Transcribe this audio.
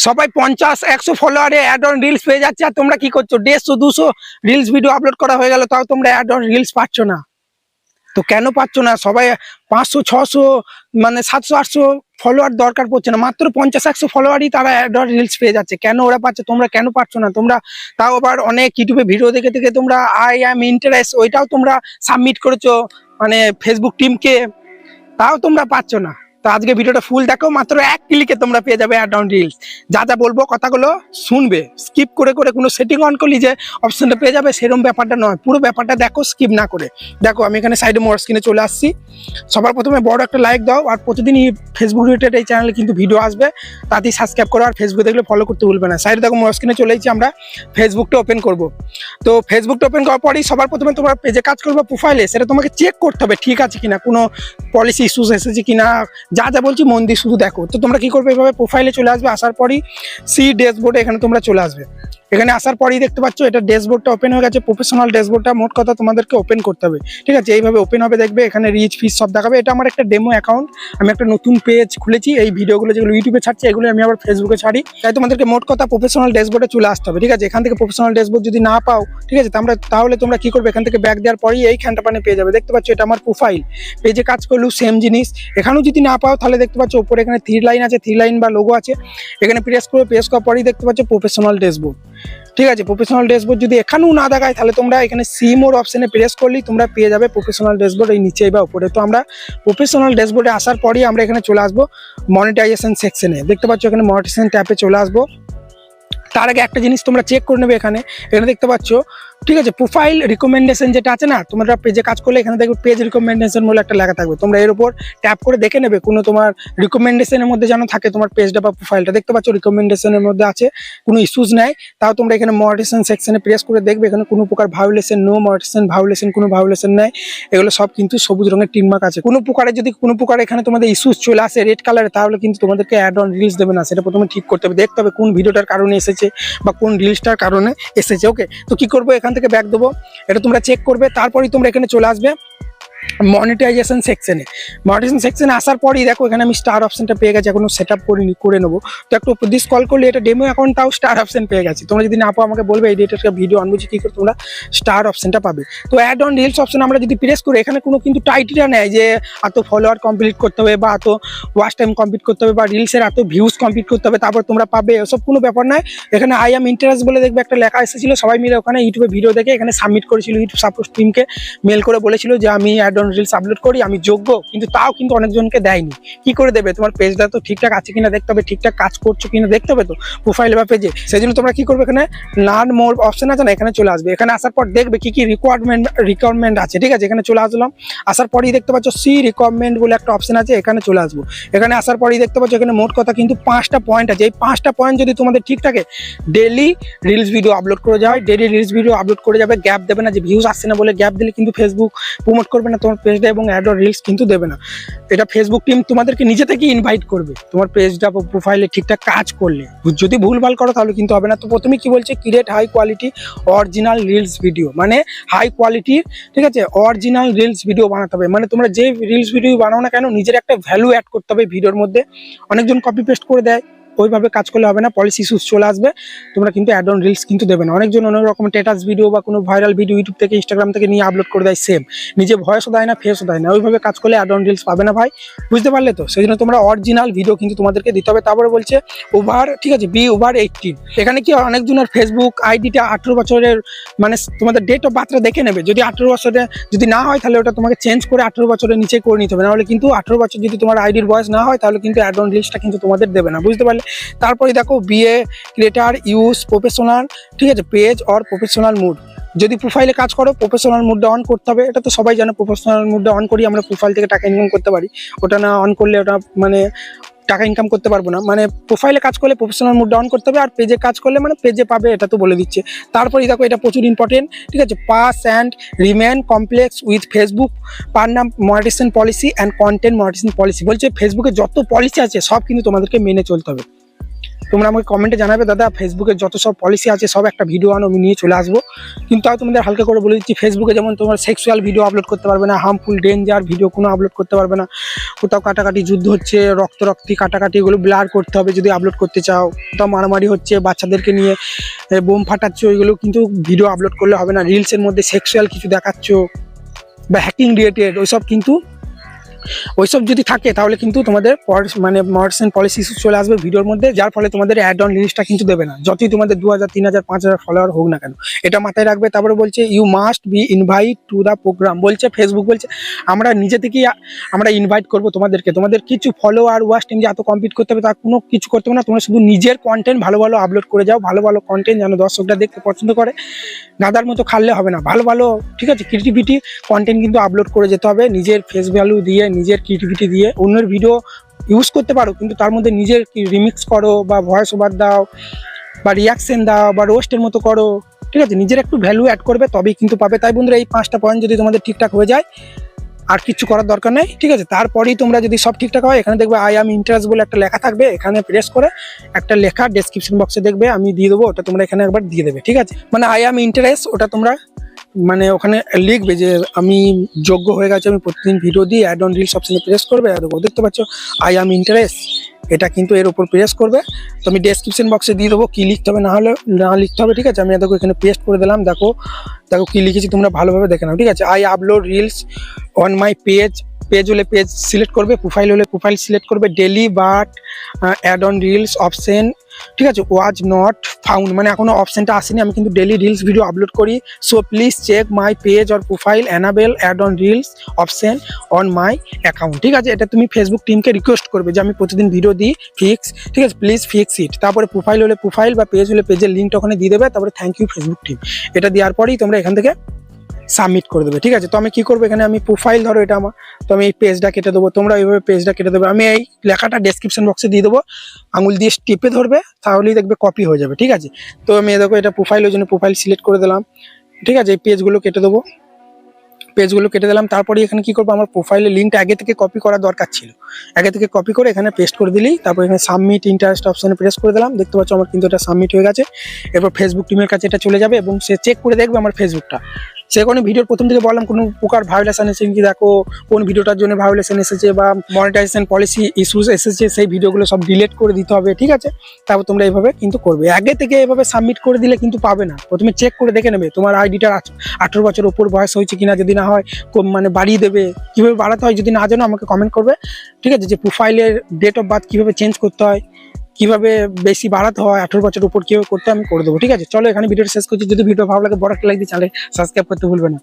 সবাই 50-100 ফলোয়ারে add on reels পেয়ে যাচ্ছে, আর তোমরা কি করছো? 150-200 রিলস ভিডিও আপলোড করা হয়ে গেল, তাও তোমরা অ্যাড অন রিলস পাচ্ছ না। তো কেন পাচ্ছ না? সবাই 500-600 মানে 700-800 ফলোয়ার দরকার পড়ছে না, মাত্র 50-100 ফলোয়ারই তারা অ্যাড অন রিলস পেয়ে যাচ্ছে। কেন ওরা পাচ্ছে, তোমরা কেন পাচ্ছ না? তোমরা তাও আবার অনেক ইউটিউবে ভিডিও দেখে দেখে তোমরা আই অ্যাম ইন্টারেস্ট ওইটাও তোমরা সাবমিট করেছো মানে ফেসবুক টিমকে, তাও তোমরা পাচ্ছ না। তো আজকে ভিডিওটা ফুল দেখো, মাত্র 1 ক্লিকে তোমরা পেয়ে যাবে অ্যাড অন রিলস। যা যা বলবো কথাগুলো শুনবে, স্কিপ করে করে কোনো সেটিং অন করলি যে অপশনটা পেয়ে যাবে সেরকম ব্যাপারটা নয়, পুরো ব্যাপারটা দেখো স্কিপ না করে। দেখো আমি এখানে সাইডে মোর স্ক্রিনে চলে আসছি। সবার প্রথমে বড় একটা লাইক দাও, আর প্রতিদিনই ফেসবুক রিলেটেড এই চ্যানেলে কিন্তু ভিডিও আসবে, তাতেই সাবস্ক্রাইব করো, আর ফেসবুক দেখলে ফলো করতে ভুলবে না। সাইডে দেখো মোর স্ক্রিনে চলে এসেছি, আমরা ফেসবুকটা ওপেন করব। তো ফেসবুকটা ওপেন করার পরেই সবার প্রথমে তোমার পেজে কাজ করবে প্রোফাইলে, সেটা তোমাকে চেক করতে হবে ঠিক আছে কিনা, কোনো পলিসি ইস্যুস এসেছে কিনা, যা যা বলছি মন দিয়ে শুধু দেখো। তো তোমরা কি করবে, এভাবে প্রোফাইলে চলে আসবে, আসার পরই সি ড্যাশবোর্ডে এখানে তোমরা চলে আসবে। এখানে আসার পরেই দেখতে পাচ্ছ এটা ড্যাশবোর্ডটা ওপেন হয়ে গেছে, প্রফেশনাল ড্যাশবোর্ডটা মোট কথা তোমাদেরকে ওপেন করতে হবে, ঠিক আছে? এইভাবে ওপেন হবে, দেখবে এখানে রিচ ফিস সব দেখাবে। এটা আমার একটা ডেমো অ্যাকাউন্ট, আমি একটা নতুন পেজ খুলেছি। এই ভিডিওগুলো যেগুলো ইউটিউবে ছাড়ছি এগুলো আমি আবার ফেসবুকে ছাড়ি, তাই তোমাদেরকে মোট কথা প্রফেশনাল ড্যাশবোর্ডে চলে আসতে হবে, ঠিক আছে? এখান থেকে প্রফেশনাল ড্যাশবোর্ড যদি না পাও, ঠিক আছে, তাহলে তোমরা কি করবে, এখান থেকে ব্যাক দেওয়ার পরেই এইখানটা পানে পেয়ে যাবে। দেখতে পাচ্ছ এটা আমার প্রোফাইল, পেজে কাজ করলেও সেম জিনিস। এখানেও যদি না পাও তাহলে দেখতে পাচ্ছ উপরে এখানে 3 লাইন আছে, 3 লাইন বা লোগো আছে, এখানে প্রেস করার পরেই দেখতে পাচ্ছ প্রফেশনাল ড্যাশবোর্ড, ঠিক আছে? প্রফেশনাল ড্যাশবোর্ড যদি এখানেও না দেখায় তাহলে তোমরা এখানে সি মোর অপশনে প্রেস করলেই তোমরা পেয়ে যাবে প্রফেশনাল ড্যাশবোর্ড এই নিচেই বা উপরে। তো আমরা প্রফেশনাল ড্যাশবোর্ডে আসার পরেই আমরা এখানে চলে আসবো মনিটাইজেশন সেকশনে। দেখতে পাচ্ছ এখানে মনিটাইজেশন ট্যাবে চলে আসবো। তার আগে একটা জিনিস তোমরা চেক করে নেবে, এখানে দেখতে পাচ্ছ, ঠিক আছে, প্রোফাইল রিকমেন্ডেশন যেটা আছে না, তোমরা পেজে কাজ করলে এখানে দেখবে পেজ রিকমেন্ডেশন বলে একটা লেখা থাকবে, তোমরা এর উপর ট্যাপ করে দেখে নেবে কোনো তোমার রিকমেন্ডেশনের মধ্যে যেন থাকে তোমার পেজটা বা প্রোফাইলটা। দেখতে পাচ্ছ রিকমেন্ডেশনের মধ্যে আছে, কোনো ইস্যুস নেই। তাও তোমরা এখানে মনিটাইজেশন সেকশনে প্রেস করে দেখবে এখানে কোনো প্রকার ভায়োলেশন, নো মনিটাইজেশন ভায়োলেশন, কোনো ভায়োলেশন নেই। এগুলো সব কিন্তু সবুজ রঙের টিক মার্ক আছে। কোনো প্রকারে যদি কোনো প্রকার এখানে তোমাদের ইস্যুস চলে আসে রেড কালারে, তাহলে কিন্তু তোমাদেরকে অ্যাড অন রিলস দেবে না। সেটা প্রথমে ঠিক করতে হবে, দেখতে হবে কোন ভিডিওটার কারণে এসেছে বা কোন রিলসটার কারণে এসেছে। ওকে, তো কি করবো, এখান থেকে ব্যাক দেবো, এটা তোমরা চেক করবে। তারপরেই তোমরা এখানে চলে আসবে মনিটাইজেশন সেকশনে। মনিটাইজেশন সেকশনে আসার পরেই দেখো এখানে আমি স্টার অপশনটা পেয়ে গেছি, এখনো সেট আপ করে নেবো। তো একটু উপর দিয়ে স্ক্রল করলে এটা ডেমো অ্যাকাউন্ট, তাও স্টার অপশন পেয়ে গেছি। তোমরা যদি না পাও আমাকে বলবে, এই ডেটের ভিডিও আনবো যে কী করে তোমরা স্টার অপশনটা পাবে। তো অ্যাড অন রিলস অপশন আমরা যদি প্রেস করি, এখানে কোনো কিন্তু টাইটেরিয়া নেই যে এত ফলোয়ার কমপ্লিট করতে হবে বা এত ওয়াচ টাইম কমপ্লিট করতে হবে বা রিলসের এত ভিউজ কমপ্লিট করতে হবে তারপর তোমরা পাবে, এসব কোনো ব্যাপার নয়। এখানে আই অ্যাম ইন্টারেস্ট বলে দেখবে একটা লেখা এসেছিল, সবাই মিলে ওখানে ইউটিউবে ভিডিও দেখে এখানে সাবমিট করেছিল। ইউটিউব সাপোর্ট টিমকে মেল করে বলেছিল যে আমি অ্যাড অন রিলস আপলোড করি, আমি যোগ্য, কিন্তু তাও কিন্তু অনেকজনকে দেয়নি। কি করে দেবে, তোমার পেজটা তো ঠিকঠাক আছে কিনা দেখতে হবে, ঠিকঠাক কাজ করছো কিনা দেখতে হবে তো প্রোফাইলে বা পেজে। সেই জন্য তোমরা কি করবে, এখানে লার্ন মোর অপশন আছে না, এখানে চলে আসবে। এখানে আসার পর দেখবে কি কি রিকোয়ারমেন্ট আছে, ঠিক আছে? এখানে চলে আসলাম। আসার পরেই দেখতে পাচ্ছ সি রিকোয়ারমেন্ট বলে একটা অপশন আছে, এখানে চলে আসবো। এখানে আসার পরেই দেখতে পাচ্ছ এখানে মোট কথা কিন্তু 5টা পয়েন্ট আছে। এই 5টা পয়েন্ট যদি তোমাদের ঠিক থাকে, ডেইলি রিলস ভিডিও আপলোড করে যাবে, ডেইলি রিলস ভিডিও আপলোড করে যাবে, গ্যাপ দেবে না। যে ভিউজ আসছে না বলে গ্যাপ দিলে কিন্তু ফেসবুক প্রমোট করবে না তোমার পেজটা এবং অ্যাড অন রিলস কিন্তু দেবে না। এটা ফেসবুক টিম তোমাদেরকে নিজে থেকে ইনভাইট করবে তোমার পেজটা প্রোফাইলে ঠিকঠাক কাজ করলে। যদি ভুলভাল করো তাহলে কিন্তু হবে না। তো প্রথমে কি বলছে, create high quality original reels video, মানে হাই কোয়ালিটির, ঠিক আছে, অরিজিনাল রিলস ভিডিও বানাতে হবে। মানে তোমরা যে রিলস ভিডিও বানাও না কেন, নিজের একটা ভ্যালু অ্যাড করতে হবে ভিডিওর মধ্যে। অনেকজন কপি পেস্ট করে দেয়, ওইভাবে কাজ করলে হবে না, পলিসি ইস্যুস চলে আসবে, তোমরা কিন্তু অ্যাড অন রিলস কিন্তু দেবে না। অনেকজন অনেক রকম স্ট্যাটাস ভিডিও বা কোনো ভাইরাল ভিডিও ইউটিউব থেকে ইনস্টাগ্রাম থেকে নিয়ে আপলোড করে দেয়, সেম নিজে ভয়েসও দেয় না, ফেসও দেয় না। ওইভাবে কাজ করলে অ্যাড অন রিলস পাবে না ভাই, বুঝতে পারলে তো? সেই জন্য তোমরা অরিজিনাল ভিডিও কিন্তু তোমাদেরকে দিতে হবে। তারপরে বলছে ওভার, ঠিক আছে, বি ওভার 18। এখানে কি অনেকজনের ফেসবুক আইডিটা 18 বছরের, মানে তোমাদের ডেট অফ বার্থটা দেখে নেবে। যদি 18 বছরে যদি না হয় তাহলে ওটা তোমাকে চেঞ্জ করে 18 বছরের নিচে করে নিতে হবে, নাহলে কিন্তু 18 বছর যদি তোমার আইডির বয়স না হয় তাহলে কিন্তু অ্যাড অন রিলসটা কিন্তু তোমাদের দেবে না, বুঝতে পারলে? তারপরে দেখো বিএ ক্রিয়েটার ইউজ প্রফেশনাল, ঠিক আছে, পেজ অর প্রফেশনাল মুড। যদি প্রোফাইলে কাজ করো প্রফেশনাল মুডটা অন করতে হবে, এটা তো সবাই জানে। প্রফেশনাল মুডটা অন করি আমরা প্রোফাইল থেকে টাকা ইনকাম করতে পারি, ওটা না অন করলে ওটা মানে টাকা ইনকাম করতে পারবো না। মানে প্রোফাইলে কাজ করলে প্রফেশনাল মুডটা অন করতে হবে, আর পেজে কাজ করলে মানে পেজে পাবে, এটা তো বলে দিচ্ছে। তারপরে দেখো এটা প্রচুর ইম্পর্টেন্ট, ঠিক আছে, pass and remain complex with Facebook পার নাম monetization policy and content monetization policy. বলছে ফেসবুকে যত পলিসি আছে সব কিন্তু তোমাদেরকে মেনে চলতে হবে। তোমরা আমাকে কমেন্টে জানাবে দাদা ফেসবুকে যত সব পলিসি আছে সব একটা ভিডিও আনো, আমি নিয়ে চলে আসবো। কিন্তু তাও তোমাদের হালকা করে বলে দিচ্ছি, ফেসবুকে যেমন তোমার সেক্সুয়াল ভিডিও আপলোড করতে পারবে না, হার্মফুল ডেঞ্জার ভিডিও কোনো আপলোড করতে পারবে না, কোথাও কাটাকাটি যুদ্ধ হচ্ছে, রক্তি কাটাকাটি, এগুলো ব্লার করতে হবে যদি আপলোড করতে চাও, কোথাও মারামারি হচ্ছে, বাচ্চাদেরকে নিয়ে বোম ফাটাচ্ছ, এগুলো কিন্তু ভিডিও আপলোড করলে হবে না। রিলসের মধ্যে সেক্সুয়াল কিছু দেখাচ্ছ বা হ্যাকিং রিলেটেড ওইসব যদি থাকে তাহলে কিন্তু তোমাদের মানে মডারেশন অ্যান্ড পলিসি চলে আসবে ভিডিওর মধ্যে, যার ফলে তোমাদের অ্যাড অন লিস্টটা কিন্তু দেবে না, যতই তোমাদের 2000, 3000, 5000 ফলোয়ার হোক না কেন, এটা মাথায় রাখবে। তারপরে বলছে you must be invite to the program, বলছে ফেসবুক বলছে আমরা নিজে থেকেই আমরা ইনভাইট করবো তোমাদেরকে, তোমাদের কিছু ফলোয়ার ওয়াচ টাইম যে এত কমপ্লিট করতে হবে তা কোনো কিছু করতে হবে না, তোমরা শুধু নিজের কন্টেন্ট ভালো ভালো আপলোড করে যাও, ভালো ভালো কন্টেন্ট যেন দর্শকরা দেখতে পছন্দ করে, গাদার মতো খাললে হবে না, ভালো ভালো ঠিক আছে ক্রিয়েটিভিটি কন্টেন্ট কিন্তু আপলোড করে যেতে হবে, নিজের ফেস ভ্যালু দিয়ে, নিজের ক্রিয়েটিভিটি দিয়ে। অন্যের ভিডিও ইউজ করতে পারো কিন্তু তার মধ্যে নিজের রিমিক্স করো বা ভয়েস ওভার দাও বা রিয়াকশন দাও বা রোস্টের মতো করো, ঠিক আছে, নিজের একটু ভ্যালু অ্যাড করবে তবেই কিন্তু পাবে। তাই বন্ধুরা এই 5টা পয়েন্ট যদি তোমাদের ঠিকঠাক হয়ে যায় আর কিছু করার দরকার নেই, ঠিক আছে। তারপরেই তোমরা যদি সব ঠিকঠাক হয়, এখানে দেখবে আই অ্যাম ইন্টারেস্ট বলে একটা লেখা থাকবে, এখানে প্রেস করে একটা লেখা ডেসক্রিপশন বক্সে দেখবে আমি দিয়ে দেবো, ওটা তোমরা এখানে একবার দিয়ে দেবে, ঠিক আছে। মানে আই অ্যাম ইন্টারেস্ট ওটা তোমরা মানে ওখানে লিখবে যে আমি যোগ্য হয়ে গেছে, আমি প্রতিদিন ভিডিও দিই, অ্যাড অন রিলস অপশনে প্রেস করবে, দেখতে পাচ্ছ আই অ্যাম ইন্টারেস্ট, এটা কিন্তু এর উপর প্রেস করবে। তো আমি ডেসক্রিপশন বক্সে দিয়ে দেবো কি লিখতে হবে, না লিখতে হবে, ঠিক আছে। আমি দেখো এখানে পেস্ট করে দিলাম, দেখো কি লিখেছি তোমরা ভালোভাবে দেখে নাও, ঠিক আছে। I upload reels on my page হলে পেজ সিলেক্ট করবে, প্রোফাইল হলে প্রোফাইল সিলেক্ট করবে, daily but add on reels option, ঠিক আছে, ওয়াজ নট ফাউন্ড, মানে এখনো অপশনটা আসেনি, আমি কিন্তু ডেলি রিলস ভিডিও আপলোড করি, so please check my page or profile enable add on reels option on my account, ঠিক আছে। এটা তুমি ফেসবুক টিমকে রিকোয়েস্ট করবে যে আমি প্রতিদিন ভিডিও দিই, ফিক্স, ঠিক আছে, প্লিজ ফিক্স ইট। তারপরে প্রোফাইল হলে প্রোফাইল বা পেজ হলে পেজের লিঙ্কটা ওখানে দিয়ে দেবে, তারপরে থ্যাংক ইউ ফেসবুক টিম, এটা দেওয়ার পরেই তোমরা এখান থেকে সাবমিট করে দেবে, ঠিক আছে। তো আমি কি করবো, এখানে আমি প্রোফাইল ধরো এটা আমার, তো আমি এই পেজটা কেটে দেবো, তোমরা এইভাবে পেজটা কেটে দেবে, আমি এই লেখাটা ডেসক্রিপশন বক্সে দিয়ে দেবো, আঙুল দিয়ে টিপে ধরবে তাহলেই দেখবে কপি হয়ে যাবে, ঠিক আছে। তো আমি দেখো এটা প্রোফাইল, ওই জন্য প্রোফাইল সিলেক্ট করে দিলাম, ঠিক আছে। এই পেজগুলো কেটে দেবো, তারপরে এখানে কি করবো, আমার প্রোফাইলের লিঙ্কটা আগে থেকে কপি করা দরকার ছিল, আগে থেকে কপি করে এখানে পেস্ট করে দিলেই, তারপর এখানে সাবমিট ইন্টারেস্ট অপশনে প্রেস করে দিলাম, দেখতে পাচ্ছ আমার কিন্তু এটা সাবমিট হয়ে গেছে। এরপর ফেসবুক টিমের কাছে এটা চলে যাবে এবং সে চেক করে দেখবে আমার ফেসবুকটা, সে কোনো ভিডিওর প্রথম থেকে বললাম কোনো প্রকার ভায়োলেশন এসেছে কি, দেখো কোন ভিডিওটার জন্য ভায়োলেশন এসেছে বা মনিটাইজেশন পলিসি ইস্যুস এসেছে, সেই ভিডিওগুলো সব ডিলিট করে দিতে হবে, ঠিক আছে। তারপর তোমরা এইভাবে কিন্তু করবে, আগে থেকে এভাবে সাবমিট করে দিলে কিন্তু পাবে না, প্রথমে চেক করে দেখে নেবে তোমার আইডিটার 18 বছর উপর বয়স হয়েছে কিনা, যদি না হয় মানে বাড়িয়ে দেবে, কীভাবে বাড়াতে হয় যদি না জানো আমাকে কমেন্ট করবে, ঠিক আছে। যে প্রোফাইলের ডেট অফ বার্থ কীভাবে চেঞ্জ করতে হয়, কিভাবে বেশি বাড়াতে হয়, 18 বছর উপর কিভাবে করতে আমি করে দেবো, ঠিক আছে। চলো এখানে ভিডিওটা শেষ করছি, যদি ভিডিও ভালো লাগে বড় একটা লাইক দিয়ে চ্যানেল সাবস্ক্রাইব করতে ভুলবে না।